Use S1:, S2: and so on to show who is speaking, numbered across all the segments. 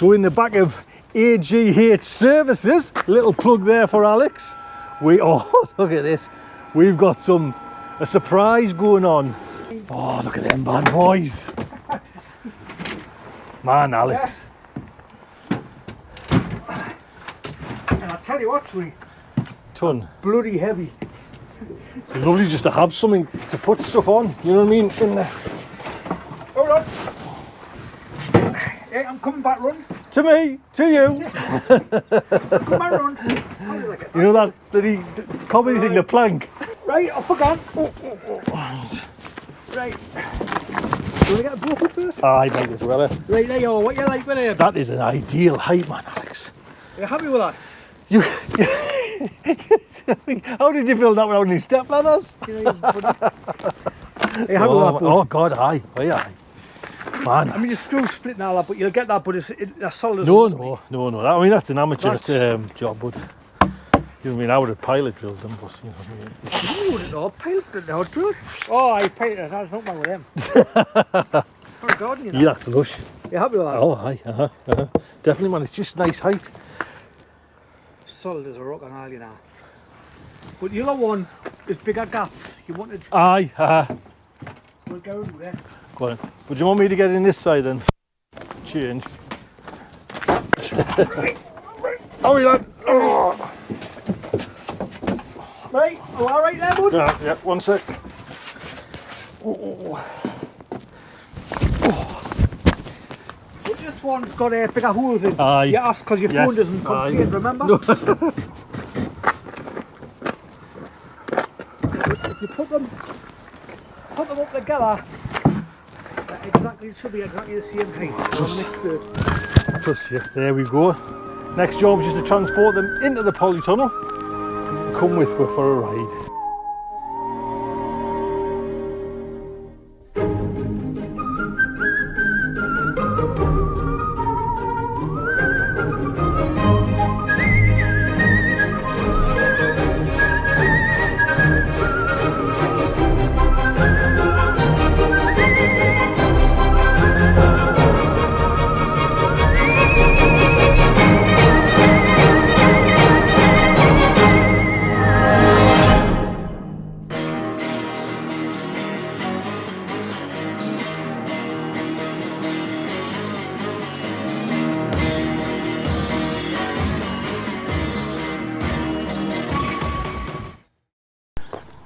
S1: So in the back of AGH Services, little plug there for Alex, oh, look at this, we've got a surprise going on. Oh, look at them bad boys. Man, Alex.
S2: And I tell you what,
S1: Ton.
S2: bloody heavy.
S1: It's lovely just to have something to put stuff on, you know what I mean? In there.
S2: Hold on. Hey, I'm coming back, run.
S1: To me, to you.
S2: Come on, run.
S1: You know that bloody comedy thing, the plank?
S2: Right, up again. Right. Do you want to get a block up first?
S1: Aye, might as well.
S2: Right, there you are. What you like with it?
S1: That is an ideal height, man, Alex.
S2: Are you happy with that?
S1: You, how did you build that without any step ladders?
S2: Are you happy with that?
S1: Oh God, aye, aye. Man,
S2: I mean, the screw's split now, lad, but you'll get that, but it's solid as
S1: no. I mean, that's an amateur job, but you know what I mean? I would have pilot drilled them, but you know what I mean?
S2: You wouldn't know, pilot didn't know, drill. Oh, I piloted, that's not wrong with them. For a garden, you know.
S1: Yeah, that's lush.
S2: You happy with that?
S1: Oh, aye, definitely, man. It's just nice height.
S2: Solid as a rock and all, you know. But the other one is bigger gaps. You wanted.
S1: Aye,
S2: We'll go with it.
S1: Go on. Would you want me to get in this side then? Change.
S2: Right.
S1: Oh, lad. Oh.
S2: Right, oh, all right there, bud?
S1: Yeah, 1 sec. Oh.
S2: But this one's got bigger holes in.
S1: Aye.
S2: You asked because your phone doesn't complete, remember?
S1: No.
S2: If you put them up together, it should be exactly the same height.
S1: Trust you. There we go. Next job is just to transport them into the polytunnel. Come with me for a ride.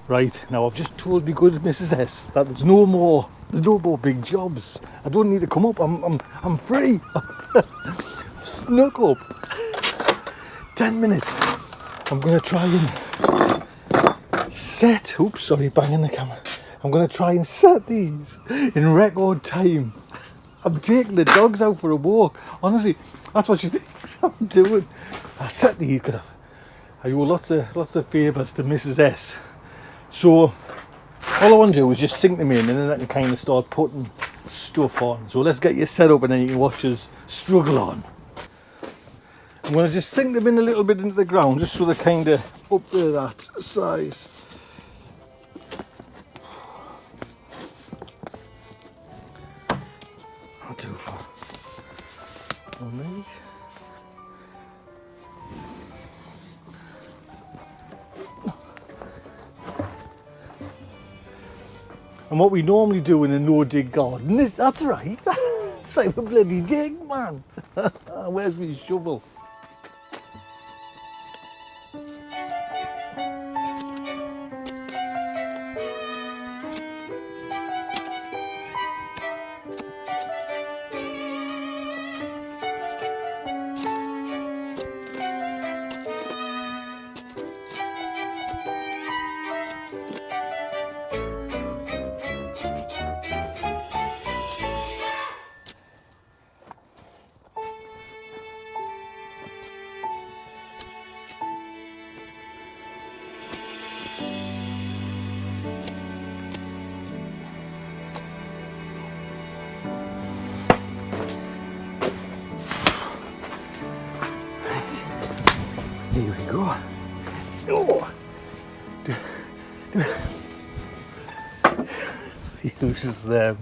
S1: Right, now I've just told me good Mrs. S that there's no more big jobs. I don't need to come up, I'm free. Snuck up. 10 minutes. I'm gonna try and set, oops, sorry, banging the camera. I'm gonna try and set these in record time. I'm taking the dogs out for a walk. Honestly, that's what she thinks I'm doing. I set these, I owe lots of favours to Mrs. S. So all I want to do is just sink them in and then I can kind of start putting stuff on. So let's get you set up and then you can watch us struggle on. I'm going to just sink them in a little bit into the ground just so they're kind of up to that size. I'll do for me. And what we normally do in a no-dig garden is, that's right, that's right, we bloody dig, man. Where's my shovel? Here we go. Oh. He uses them.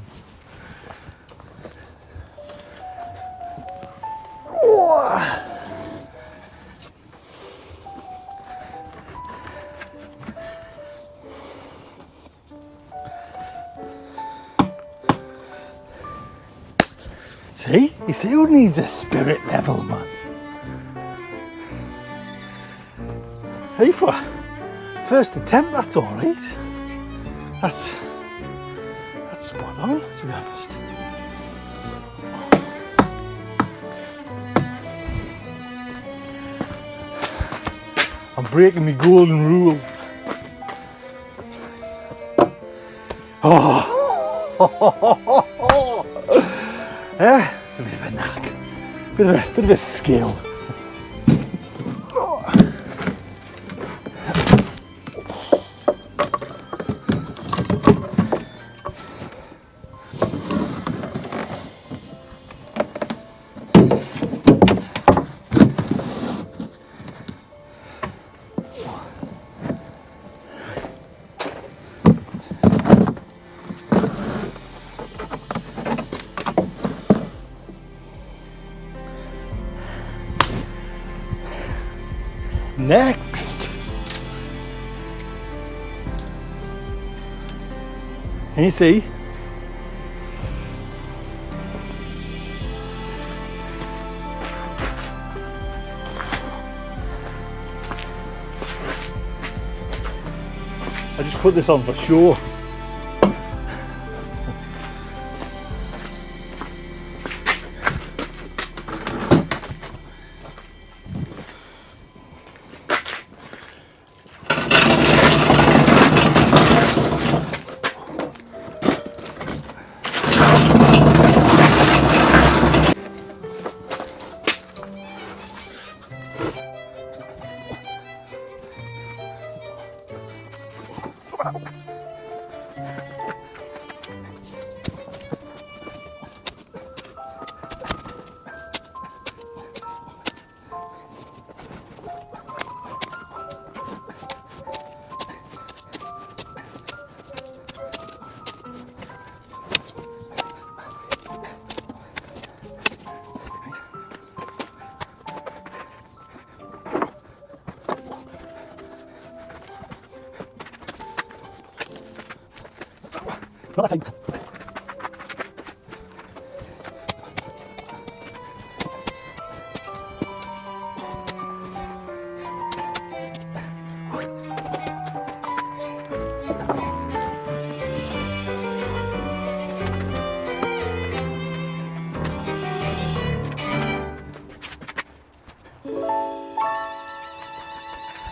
S1: You see, who needs a spirit level, man? Hey, for first attempt, that's all right. That's spot on, to be honest. I'm breaking my golden rule. Oh, yeah, it's a bit of a knack, bit of a skill. Next, can you see? I just put this on for sure.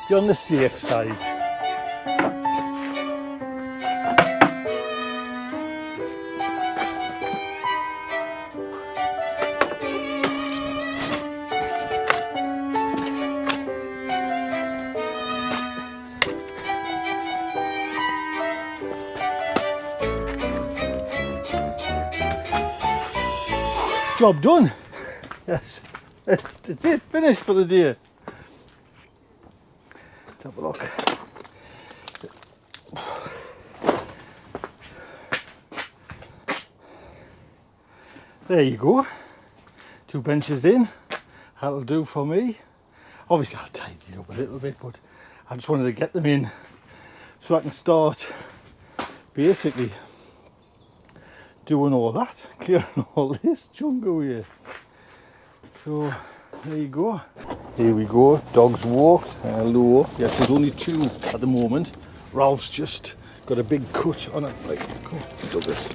S1: You're on the safe side. Job done. Yes, that's it, finished for the day. Let's have a look. There you go. 2 benches in. That'll do for me. Obviously I'll tidy it up a little bit, but I just wanted to get them in so I can start basically doing all that, clearing all this junk away. So there you go. Here we go, dogs walked. Hello. Yes, there's only 2 at the moment. Ralph's just got a big cut on it. Like, come on, do this.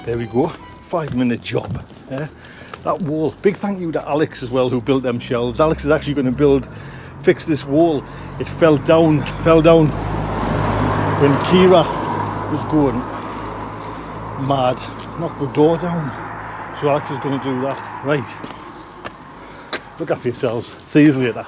S1: There we go, 5-minute job. Yeah? That wall, big thank you to Alex as well, who built them shelves. Alex is actually going to fix this wall. It fell down when Kira was going mad, knocked the door down. So Alex is going to do that. Right, look after yourselves. See you later.